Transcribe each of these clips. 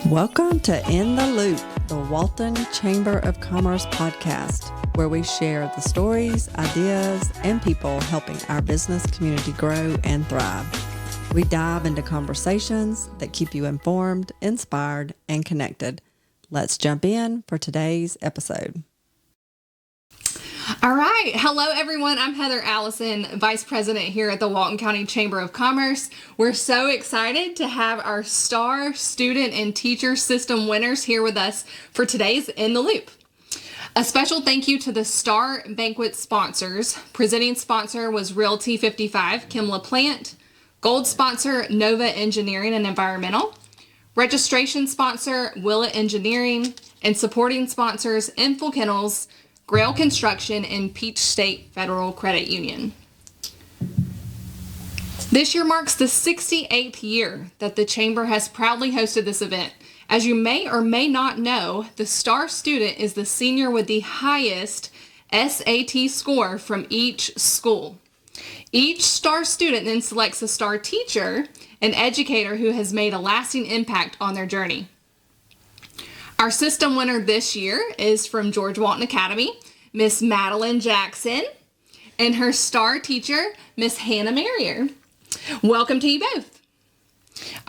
Welcome to In the Loop, the Walton Chamber of Commerce podcast, where we share the stories, ideas, and people helping our business community grow and thrive. We dive into conversations that keep you informed, inspired, and connected. Let's jump in for today's episode. All right. Hello, everyone. I'm Heather Allison, Vice President here at the Walton County Chamber of Commerce. We're so excited to have our STAR student and teacher system winners here with us for today's In the Loop. A special thank you to the STAR Banquet sponsors. Presenting sponsor was Realty 55, Kim LaPlante. Gold sponsor, Nova Engineering and Environmental. Registration sponsor, Willett Engineering. And supporting sponsors, Info Kennels, Grail Construction, and Peach State Federal Credit Union. This year marks the 68th year that the Chamber has proudly hosted this event. As you may or may not know, the STAR student is the senior with the highest SAT score from each school. Each STAR student then selects a STAR teacher, an educator who has made a lasting impact on their journey. Our system winner this year is from George Walton Academy, Miss Madeline Jackson, and her STAR teacher, Miss Hannah Marrier. Welcome to you both.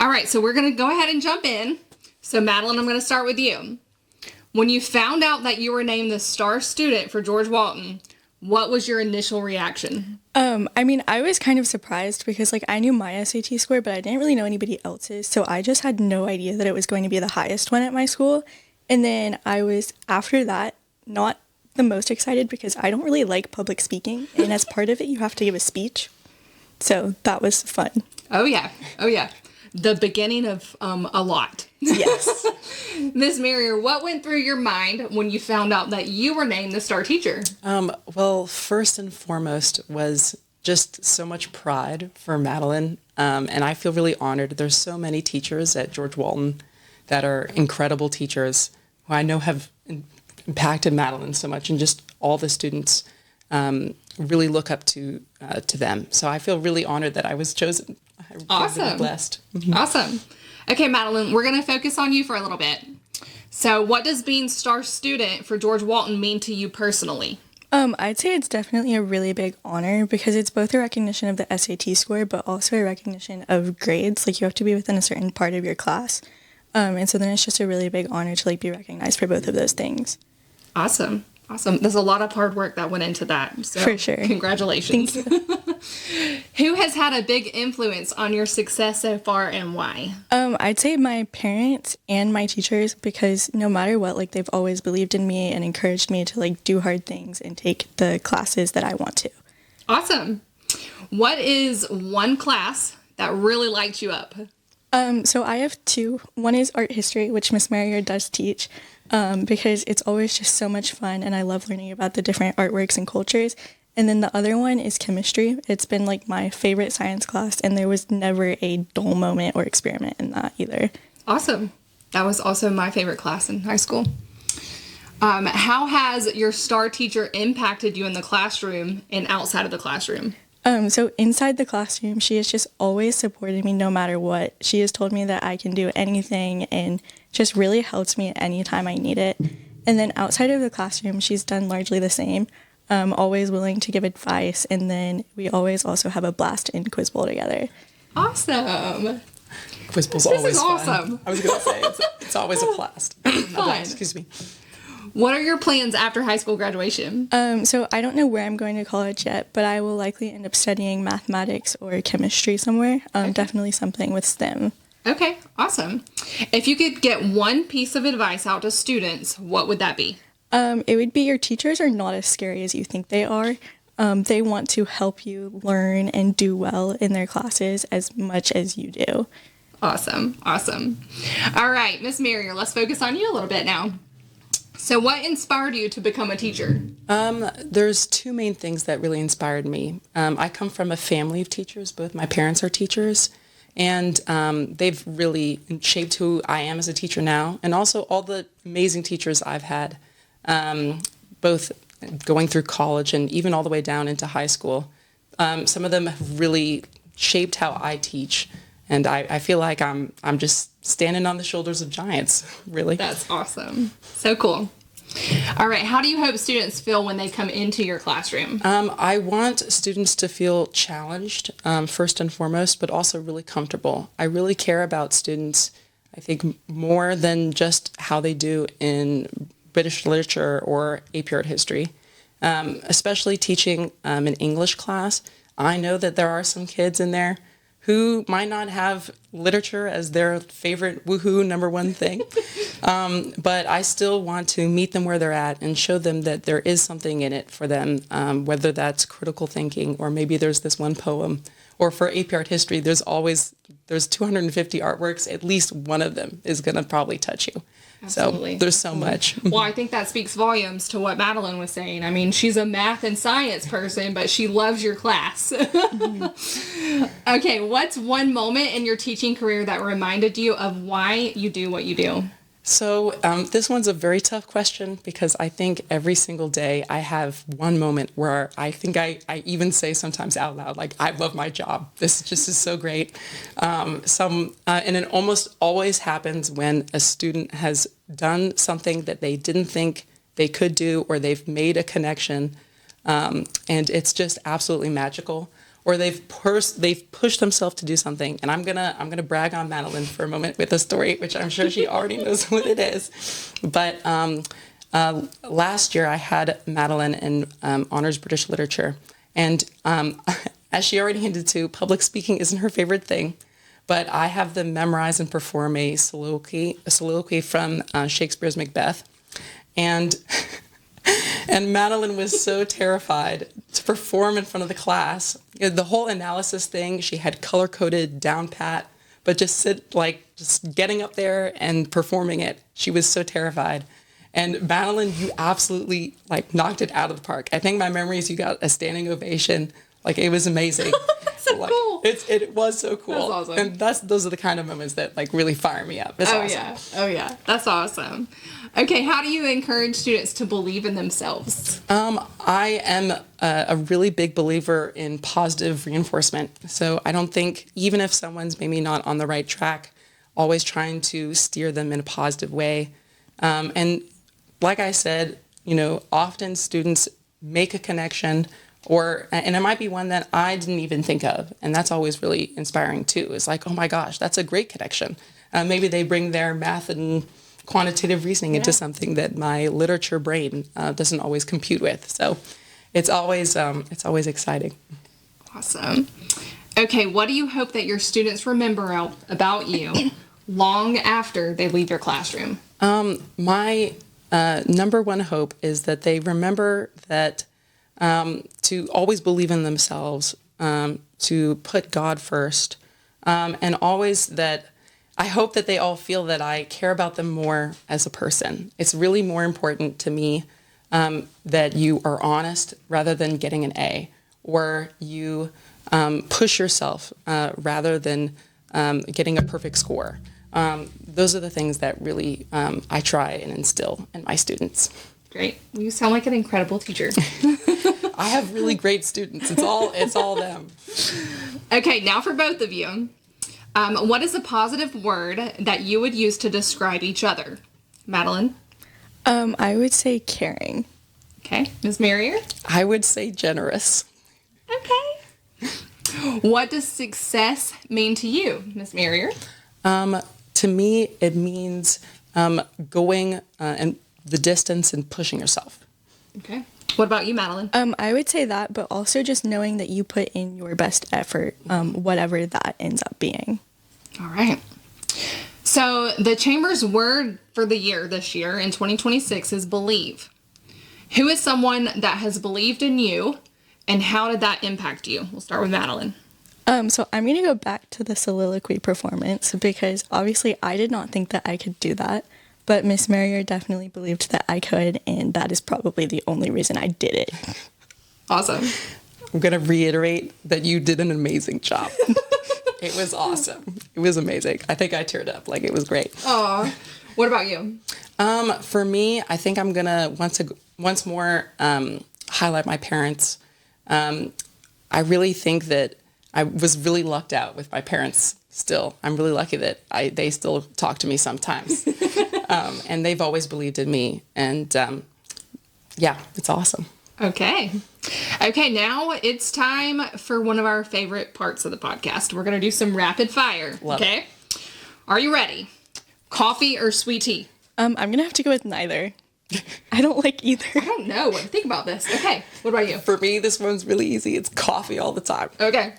All right, so we're going to go ahead and jump in. So Madeline, I'm going to start with you. When you found out that you were named the STAR student for George Walton, what was your initial reaction? I was kind of surprised because I knew my SAT score, but I didn't really know anybody else's. So I just had no idea that it was going to be the highest one at my school. And then I was, after that, not the most excited because I don't really like public speaking. And as part of it, you have to give a speech. So that was fun. Oh, yeah. The beginning of a lot. Yes. Ms. Marrier, what went through your mind when you found out that you were named the STAR teacher? Well, first and foremost was just so much pride for Madeline, and I feel really honored. There's so many teachers at George Walton that are incredible teachers who I know have impacted Madeline so much, and just all the students really look up to them. So I feel really honored that I was chosen. Awesome. Really blessed. Awesome. Okay, Madeline, we're going to focus on you for a little bit. So what does being STAR student for George Walton mean to you personally? I'd say it's definitely a really big honor because it's both a recognition of the SAT score, but also a recognition of grades. You have to be within a certain part of your class. And so then it's just a really big honor to be recognized for both of those things. Awesome. There's a lot of hard work that went into that. So for sure. Congratulations. Thank you. Who has had a big influence on your success so far and why? I'd say my parents and my teachers, because no matter what, they've always believed in me and encouraged me to do hard things and take the classes that I want to. Awesome. What is one class that really lights you up? So I have two. One is art history, which Miss Marrier does teach, because it's always just so much fun and I love learning about the different artworks and cultures. And then the other one is chemistry. It's been my favorite science class, and there was never a dull moment or experiment in that either. Awesome. That was also my favorite class in high school. How has your STAR teacher impacted you in the classroom and outside of the classroom? So inside the classroom, she has just always supported me no matter what. She has told me that I can do anything and just really helps me any time I need it. And then outside of the classroom, she's done largely the same. Always willing to give advice, and then we always also have a blast in Quiz Bowl together. Awesome. Quiz Bowl's always This is fun. awesome. I was going to say, it's always a blast. Excuse me. What are your plans after high school graduation? So I don't know where I'm going to college yet, but I will likely end up studying mathematics or chemistry somewhere. Okay. Definitely something with STEM. Okay, awesome. If you could get one piece of advice out to students, what would that be? It would be your teachers are not as scary as you think they are. They want to help you learn and do well in their classes as much as you do. Awesome. All right, Miss Marrier, let's focus on you a little bit now. So what inspired you to become a teacher? There's two main things that really inspired me. I come from a family of teachers. Both my parents are teachers, and they've really shaped who I am as a teacher now, and also all the amazing teachers I've had, both going through college and even all the way down into high school. Some of them have really shaped how I teach And I feel like I'm just standing on the shoulders of giants, really. That's awesome. So cool. All right. How do you hope students feel when they come into your classroom? I want students to feel challenged, first and foremost, but also really comfortable. I really care about students, I think, more than just how they do in British literature or AP Art history. Especially teaching an English class, I know that there are some kids in there who might not have literature as their favorite woohoo number one thing. But I still want to meet them where they're at and show them that there is something in it for them, whether that's critical thinking or maybe there's this one poem. Or for AP Art history, there's 250 artworks. At least one of them is going to probably touch you. Absolutely. So there's so much. Well, I think that speaks volumes to what Madeline was saying. I mean, she's a math and science person, but she loves your class. Okay, what's one moment in your teaching career that reminded you of why you do what you do? So this one's a very tough question because I think every single day I have one moment where I think I even say sometimes out loud, like, I love my job. This just is so great. And it almost always happens when a student has done something that they didn't think they could do, or they've made a connection, and it's just absolutely magical. Or they've pushed themselves to do something. And I'm gonna brag on Madeline for a moment with a story, which I'm sure she already knows what it is. But last year I had Madeline in honors British literature, and as she already hinted to, public speaking isn't her favorite thing. But I have them memorize and perform a soliloquy from Shakespeare's Macbeth, and Madeline was so terrified to perform in front of the class. The whole analysis thing, she had color-coded down pat, but just getting up there and performing it, she was so terrified. And Madeline, you absolutely knocked it out of the park. I think my memory is you got a standing ovation. It was amazing. So cool. It was so cool. That's awesome. And those are the kind of moments that really fire me up. It's awesome. Yeah. That's awesome. Okay, how do you encourage students to believe in themselves? I am a really big believer in positive reinforcement. So I don't think, even if someone's maybe not on the right track, always trying to steer them in a positive way. And like I said, often students make a connection, and it might be one that I didn't even think of. And that's always really inspiring too. It's like, oh my gosh, that's a great connection. Maybe they bring their math and quantitative reasoning into something that my literature brain doesn't always compute with. So it's always exciting. Awesome. Okay, what do you hope that your students remember about you long after they leave your classroom? My number one hope is that they remember that to always believe in themselves, to put God first, and always that I hope that they all feel that I care about them more as a person. It's really more important to me that you are honest rather than getting an A, or you push yourself rather than getting a perfect score. Those are the things that really I try and instill in my students. Great. You sound like an incredible teacher. I have really great students. It's all them. Okay, now for both of you. What is a positive word that you would use to describe each other? Madeline? I would say caring. Okay. Ms. Merrier? I would say generous. Okay. What does success mean to you, Ms. Merrier? To me, it means going and the distance and pushing yourself. Okay. What about you, Madeline? I would say that, but also just knowing that you put in your best effort, whatever that ends up being. All right. So the Chamber's word for the year this year in 2026 is believe. Who is someone that has believed in you, and how did that impact you? We'll start with Madeline. So I'm going to go back to the soliloquy performance because obviously I did not think that I could do that, but Miss Merrier definitely believed that I could, and that is probably the only reason I did it. Awesome. I'm going to reiterate that you did an amazing job. It was awesome. It was amazing. I think I teared up. It was great. Aw. What about you? For me, I think I'm going to once more highlight my parents. I really think that I was really lucked out with my parents' still. I'm really lucky that they still talk to me sometimes. And they've always believed in me. And yeah, it's awesome. Okay. Okay, now it's time for one of our favorite parts of the podcast. We're going to do some rapid fire. Love okay? it. Are you ready? Coffee or sweet tea? I'm going to have to go with neither. I don't like either. I don't know what to think about this. Okay, what about you? For me, this one's really easy. It's coffee all the time. Okay.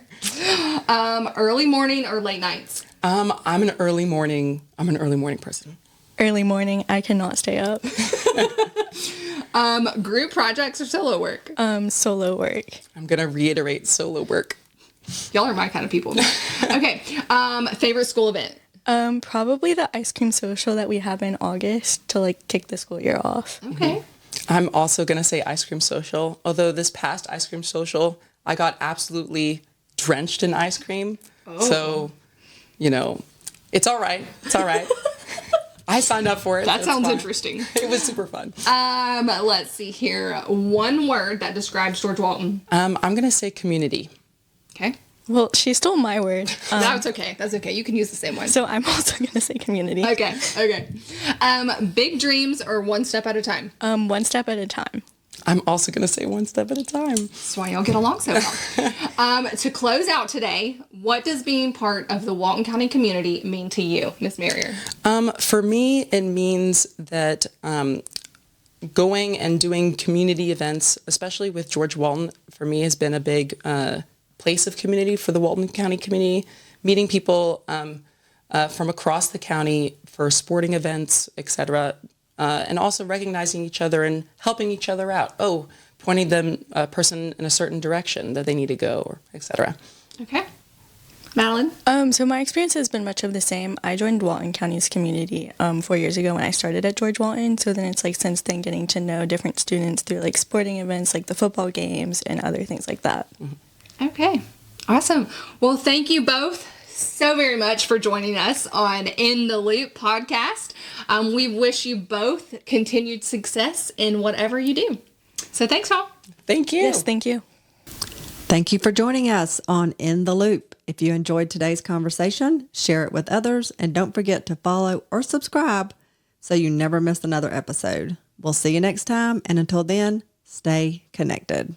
Early morning or late nights? I'm an early morning person. Early morning, I cannot stay up. Group projects or solo work? Solo work. I'm going to reiterate solo work. Y'all are my kind of people. Okay. Favorite school event? Probably the ice cream social that we have in August to like kick the school year off. Okay. I'm also going to say ice cream social, although this past ice cream social, I got absolutely drenched in ice cream. Oh. So, it's all right. It's all right. I signed up for it. That sounds interesting. It was super fun. Let's see here. One word that describes George Walton. I'm going to say community. Okay. Well, she stole my word. That's okay. That's okay. You can use the same one. So I'm also going to say community. Okay. Big dreams or one step at a time? One step at a time. I'm also going to say one step at a time. That's why y'all get along so well. To close out today, what does being part of the Walton County community mean to you, Ms. Marrier? For me, it means that going and doing community events, especially with George Walton, for me has been a big place of community for the Walton County community, meeting people from across the county for sporting events, etc., and also recognizing each other and helping each other out. Pointing them a person in a certain direction that they need to go, or etc. Okay. Madeline? So my experience has been much of the same. I joined Walton County's community 4 years ago when I started at George Walton. So then it's like since then getting to know different students through like sporting events like the football games and other things like that. Mm-hmm. Okay. Awesome. Well, thank you both so very much for joining us on In the Loop podcast. We wish you both continued success in whatever you do. So thanks, all. Thank you. Yes, thank you. Thank you for joining us on In the Loop. If you enjoyed today's conversation, share it with others, and don't forget to follow or subscribe so you never miss another episode. We'll see you next time, and until then, stay connected.